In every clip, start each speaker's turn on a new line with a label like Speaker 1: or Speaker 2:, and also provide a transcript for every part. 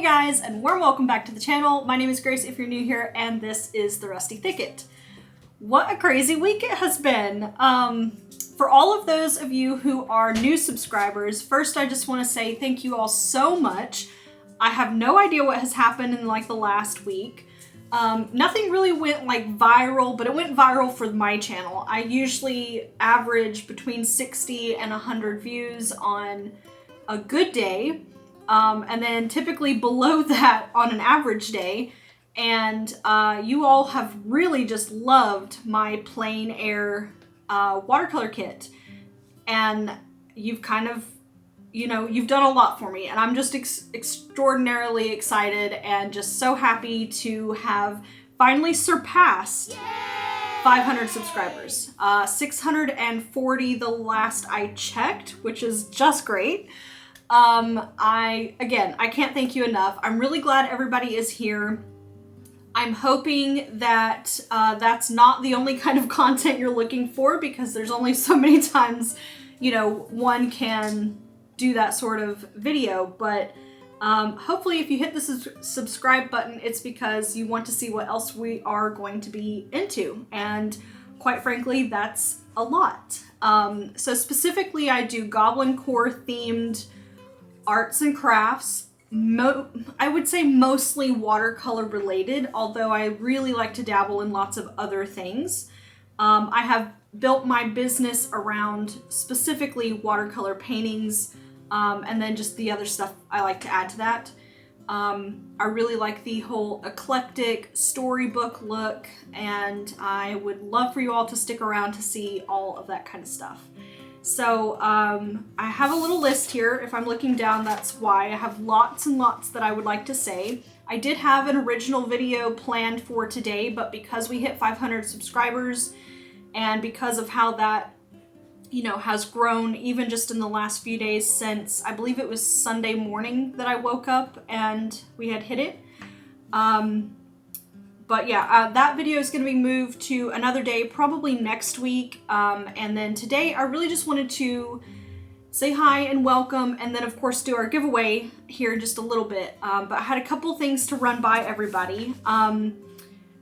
Speaker 1: guys, and warm welcome back to the channel. My name is Grace if you're new here, and this is the Rusty Thicket. What a crazy week it has been. For all of those of you who are new subscribers, first I just want to say thank you all so much. I have no idea what has happened in like the last week. Nothing really went like viral, but it went viral for my channel. I usually average between 60 and 100 views on a good day. And then typically below that on an average day. And you all have really just loved my plein air watercolor kit. And you've kind of, you've done a lot for me. And I'm just extraordinarily excited and just so happy to have finally surpassed 500 subscribers. 640 the last I checked, which is just great. I can't thank you enough. I'm really glad everybody is here. I'm hoping that that's not the only kind of content you're looking for, because there's only so many times, one can do that sort of video. But hopefully if you hit the subscribe button, it's because you want to see what else we are going to be into. And quite frankly, that's a lot. So specifically, I do Goblin Core themed arts and crafts. I would say mostly watercolor related, although I really like to dabble in lots of other things. I have built my business around specifically watercolor paintings, and then just the other stuff I like to add to that. I really like the whole eclectic storybook look, and I would love for you all to stick around to see all of that kind of stuff. So I have a little list here. If I'm looking down, that's why. I have lots and lots that I would like to say. I did have an original video planned for today, but because we hit 500 subscribers and because of how that, has grown even just in the last few days since, I believe it was Sunday morning that I woke up and we had hit it. But yeah, that video is going to be moved to another day, probably next week. And then today, I really just wanted to say hi and welcome, and then of course do our giveaway here in just a little bit. But I had a couple things to run by everybody. I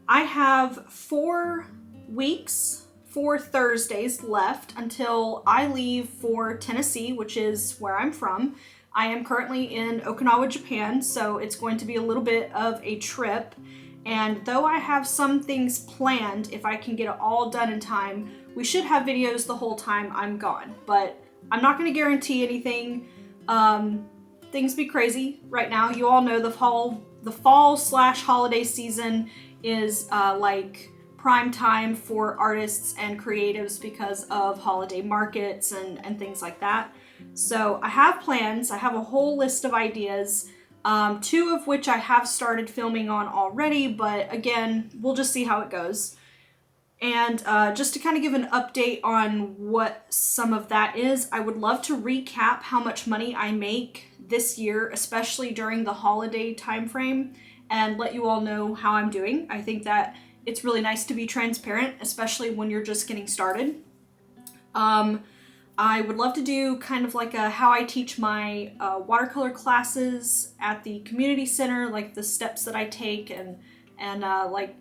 Speaker 1: have 4 weeks, 4 Thursdays left until I leave for Tennessee, which is where I'm from. I am currently in Okinawa, Japan, so it's going to be a little bit of a trip. And though I have some things planned, if I can get it all done in time, we should have videos the whole time I'm gone. But I'm not going to guarantee anything. Things be crazy right now. You all know the fall/holiday season is like prime time for artists and creatives because of holiday markets and things like that. So I have plans. I have a whole list of ideas. 2 of which I have started filming on already, but again, we'll just see how it goes. And just to kind of give an update on what some of that is, I would love to recap how much money I make this year, especially during the holiday time frame, and let you all know how I'm doing. I think that it's really nice to be transparent, especially when you're just getting started. I would love to do kind of like how I teach my watercolor classes at the community center, like the steps that I take, and like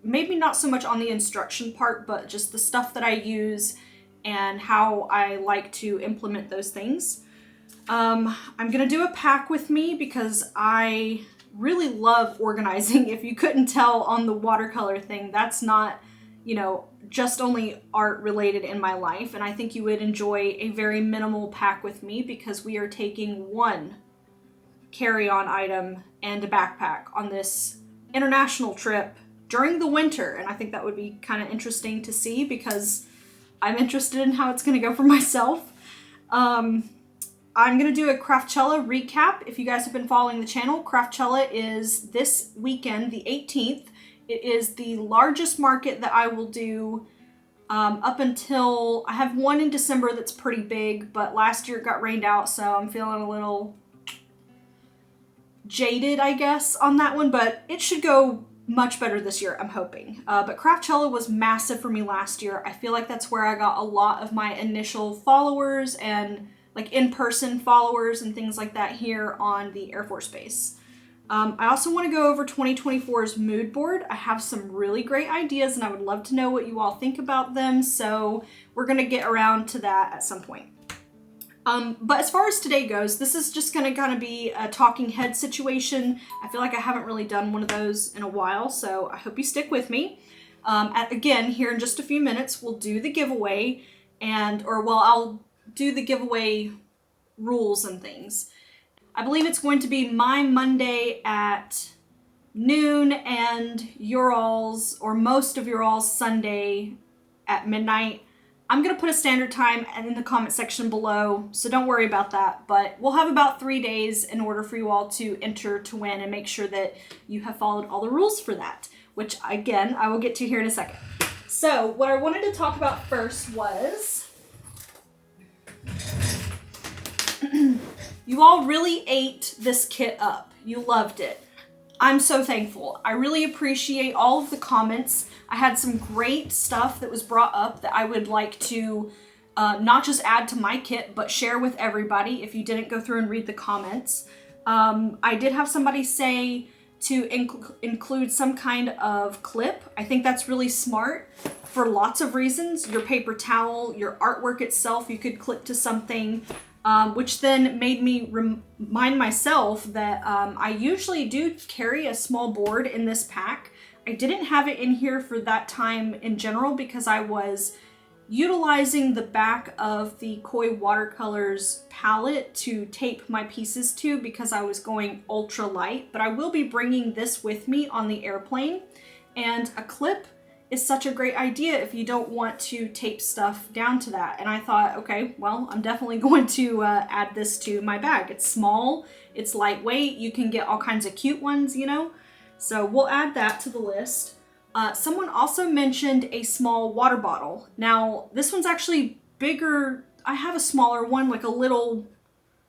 Speaker 1: maybe not so much on the instruction part, but just the stuff that I use and how I like to implement those things. I'm gonna do a pack with me because I really love organizing. If you couldn't tell on the watercolor thing, that's not, just only art related in my life, and I think you would enjoy a very minimal pack with me because we are taking 1 carry-on item and a backpack on this international trip during the winter, and I think that would be kind of interesting to see because I'm interested in how it's going to go for myself. I'm going to do a Craftchella recap. If you guys have been following the channel, Craftchella is this weekend, the 18th. It is the largest market that I will do up until, I have one in December that's pretty big, but last year it got rained out, so I'm feeling a little jaded, I guess, on that one, but it should go much better this year, I'm hoping. But Craftchella was massive for me last year. I feel like that's where I got a lot of my initial followers and like in-person followers and things like that here on the Air Force Base. I also want to go over 2024's mood board. I have some really great ideas and I would love to know what you all think about them. So we're going to get around to that at some point. But as far as today goes, this is just going to kind of be a talking head situation. I feel like I haven't really done one of those in a while, so I hope you stick with me. Again, here in just a few minutes, we'll do the giveaway I'll do the giveaway rules and things. I believe it's going to be my Monday at noon and your all's, or most of your all's, Sunday at midnight. I'm going to put a standard time in the comment section below, so don't worry about that. But we'll have about 3 days in order for you all to enter to win and make sure that you have followed all the rules for that, which again, I will get to here in a second. So what I wanted to talk about first was you all really ate this kit up. You loved it. I'm so thankful. I really appreciate all of the comments. I had some great stuff that was brought up that I would like to not just add to my kit, but share with everybody if you didn't go through and read the comments. I did have somebody say to include some kind of clip. I think that's really smart for lots of reasons. Your paper towel, your artwork itself, you could clip to something. Which then made me remind myself that I usually do carry a small board in this pack. I didn't have it in here for that time in general because I was utilizing the back of the Koi watercolors palette to tape my pieces to because I was going ultra light, but I will be bringing this with me on the airplane, and a clip is such a great idea if you don't want to tape stuff down to that. And I thought, okay, well, I'm definitely going to add this to my bag. It's small, it's lightweight, you can get all kinds of cute ones, you know? So we'll add that to the list. Someone also mentioned a small water bottle. Now, this one's actually bigger. I have a smaller one, like a little,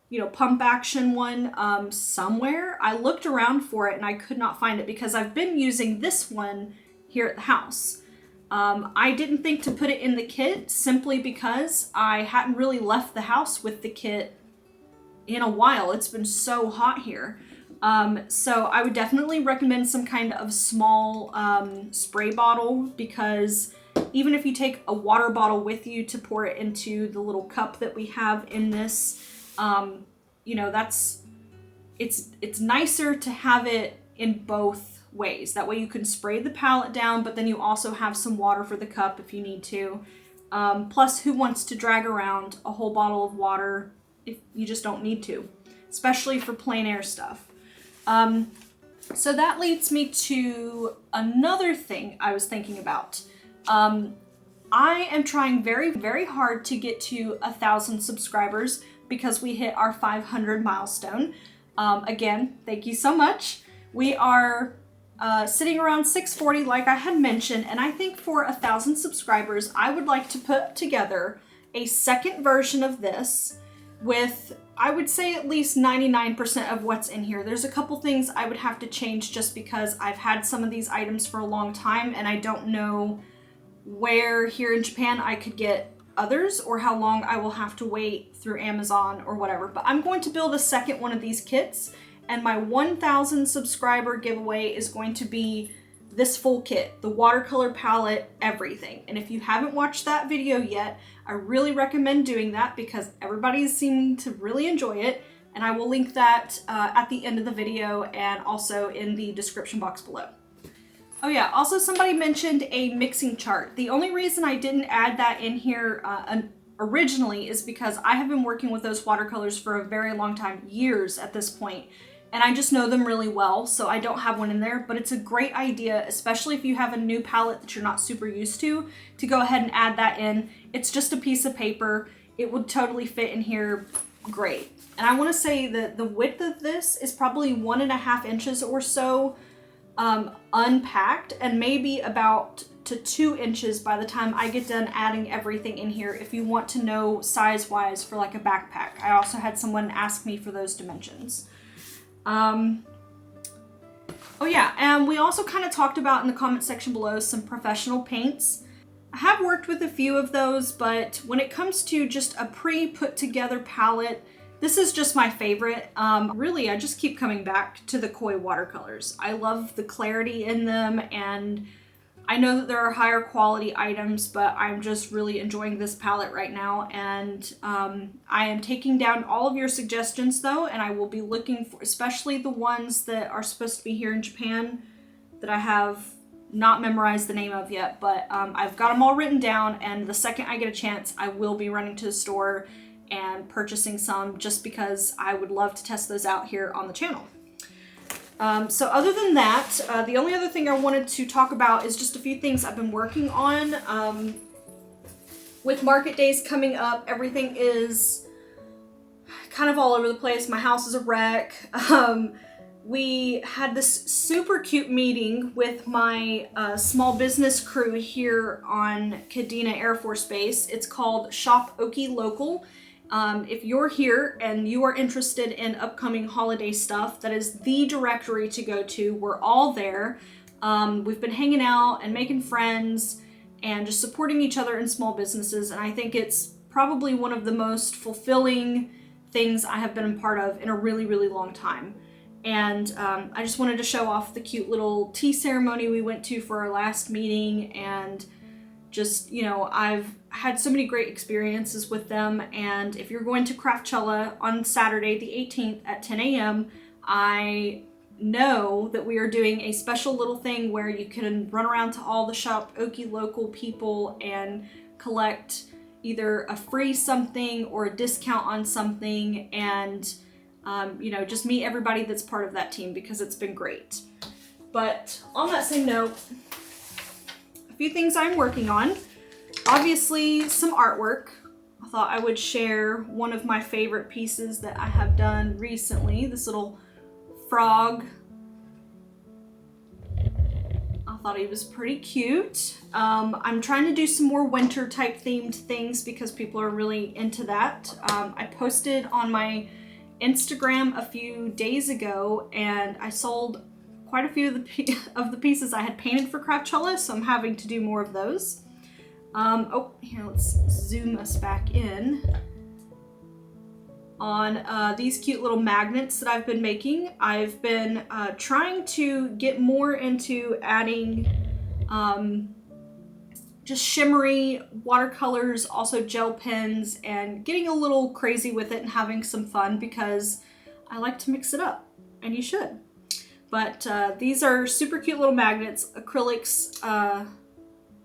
Speaker 1: you know, pump action one somewhere. I looked around for it and I could not find it because I've been using this one here at the house. I didn't think to put it in the kit simply because I hadn't really left the house with the kit in a while. It's been so hot here. So I would definitely recommend some kind of small spray bottle, because even if you take a water bottle with you to pour it into the little cup that we have in this, you know, it's nicer to have it in both ways. That way you can spray the palette down, but then you also have some water for the cup if you need to. Plus, who wants to drag around a whole bottle of water if you just don't need to, especially for plein air stuff. So that leads me to another thing I was thinking about. I am trying very, very hard to get to 1,000 subscribers because we hit our 500 milestone. Again, thank you so much. We are sitting around 640 like I had mentioned, and I think for 1,000 subscribers, I would like to put together a second version of this with, I would say, at least 99% of what's in here. There's a couple things I would have to change just because I've had some of these items for a long time and I don't know where here in Japan I could get others or how long I will have to wait through Amazon or whatever. But I'm going to build a second one of these kits, and my 1,000 subscriber giveaway is going to be this full kit, the watercolor palette, everything. And if you haven't watched that video yet, I really recommend doing that because everybody's seeming to really enjoy it. And I will link that at the end of the video and also in the description box below. Oh yeah, also somebody mentioned a mixing chart. The only reason I didn't add that in here originally is because I have been working with those watercolors for a very long time, years at this point, and I just know them really well, so I don't have one in there. But it's a great idea, especially if you have a new palette that you're not super used to go ahead and add that in. It's just a piece of paper. It would totally fit in here great. And I want to say that the width of this is probably 1.5 inches or so unpacked, and maybe about to 2 inches by the time I get done adding everything in here, if you want to know size-wise for like a backpack. I also had someone ask me for those dimensions. Oh yeah, and we also kind of talked about in the comment section below some professional paints. I have worked with a few of those, but when it comes to just a pre-put together palette, This is just my favorite. Really, I just keep coming back to the koi watercolors. I love the clarity in them, and I know that there are higher quality items, but I'm just really enjoying this palette right now. And I am taking down all of your suggestions though, and I will be looking for, especially the ones that are supposed to be here in Japan that I have not memorized the name of yet, but I've got them all written down, and the second I get a chance, I will be running to the store and purchasing some, just because I would love to test those out here on the channel. So other than that, the only other thing I wanted to talk about is just a few things I've been working on. With market days coming up, everything is kind of all over the place. My house is a wreck. We had this super cute meeting with my small business crew here on Kadena Air Force Base. It's called Shop Oki Local. If you're here and you are interested in upcoming holiday stuff, that is the directory to go to. We're all there. We've been hanging out and making friends and just supporting each other in small businesses. And I think it's probably one of the most fulfilling things I have been a part of in a really, really long time. And I just wanted to show off the cute little tea ceremony we went to for our last meeting, and just, you know, I've had so many great experiences with them. And if you're going to 𝍊𝑋𝑼𝑛𝑇𝑠 on Saturday the 18th at 10 a.m., I know that we are doing a special little thing where you can run around to all the Shop Oki local people and collect either a free something or a discount on something, and you know, just meet everybody that's part of that team, because it's been great. But on that same note, a few things I'm working on. Obviously, some artwork. I thought I would share one of my favorite pieces that I have done recently. This little frog. I thought he was pretty cute. I'm trying to do some more winter type themed things because people are really into that. I posted on my Instagram a few days ago, and I sold quite a few of the pieces I had painted for 𝍊𝑋𝑼𝑛𝑇𝑠, so I'm having to do more of those. Oh, here, let's zoom us back in on these cute little magnets that I've been making. I've been trying to get more into adding just shimmery watercolors, also gel pens, and getting a little crazy with it and having some fun, because I like to mix it up, and you should. But these are super cute little magnets, acrylics,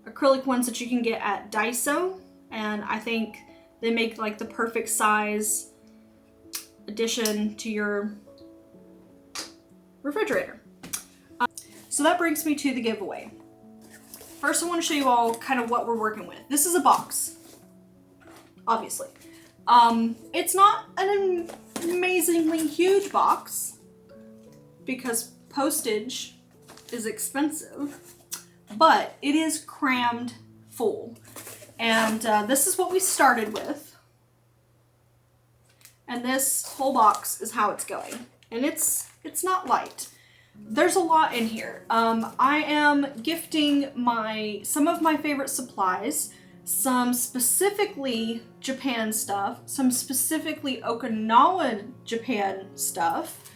Speaker 1: acrylic ones that you can get at Daiso, and I think they make like the perfect size addition to your refrigerator. So that brings me to the giveaway. First, I want to show you all kind of what we're working with. This is a box, obviously. It's not an amazingly huge box because postage is expensive, but it is crammed full. And this is what we started with. And this whole box is how it's going. And it's not light. There's a lot in here. I am gifting some of my favorite supplies, some specifically Japan stuff, some specifically Okinawa Japan stuff,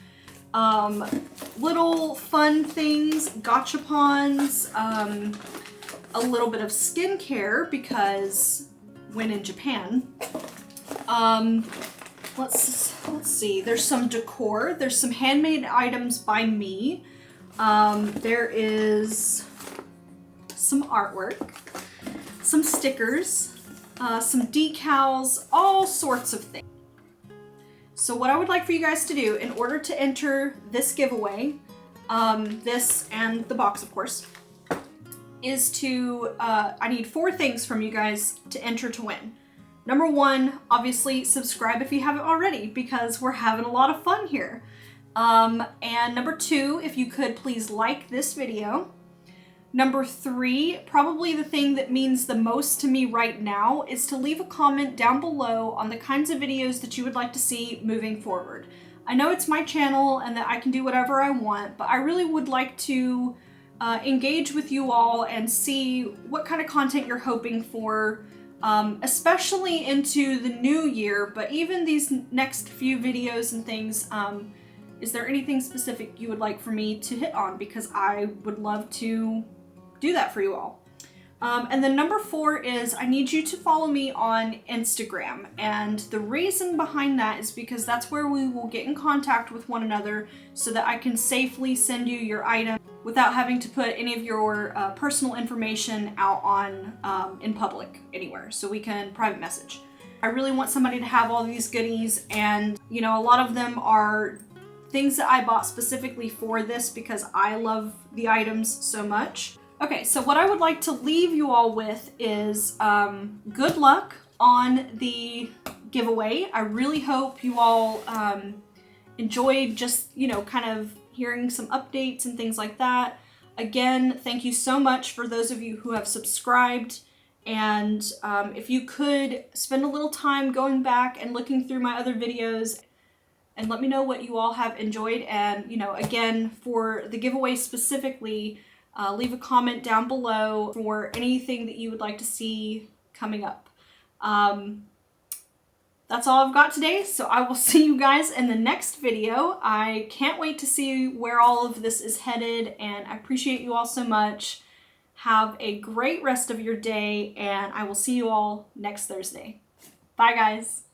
Speaker 1: little fun things, gachapons, a little bit of skincare because when in Japan. Let's see, there's some decor, there's some handmade items by me, there is some artwork, some stickers, some decals, all sorts of things. So what I would like for you guys to do in order to enter this giveaway, this and the box of course, is to, I need 4 things from you guys to enter to win. Number 1, obviously subscribe if you haven't already, because we're having a lot of fun here. And number 2, if you could please like this video. Number 3, probably the thing that means the most to me right now, is to leave a comment down below on the kinds of videos that you would like to see moving forward. I know it's my channel and that I can do whatever I want, but I really would like to engage with you all and see what kind of content you're hoping for especially into the new year, but even these next few videos and things. Is there anything specific you would like for me to hit on? Because I would love to do that for you all. And then number 4 is I need you to follow me on Instagram. And the reason behind that is because that's where we will get in contact with one another so that I can safely send you your item without having to put any of your personal information out on in public anywhere. So we can private message. I really want somebody to have all these goodies, and you know, a lot of them are things that I bought specifically for this because I love the items so much. Okay, so what I would like to leave you all with is good luck on the giveaway. I really hope you all enjoyed just, you know, kind of hearing some updates and things like that. Again, thank you so much for those of you who have subscribed. And if you could spend a little time going back and looking through my other videos and let me know what you all have enjoyed. And, you know, again, for the giveaway specifically, leave a comment down below for anything that you would like to see coming up. That's all I've got today, so I will see you guys in the next video. I can't wait to see where all of this is headed, and I appreciate you all so much. Have a great rest of your day, and I will see you all next Thursday. Bye, guys.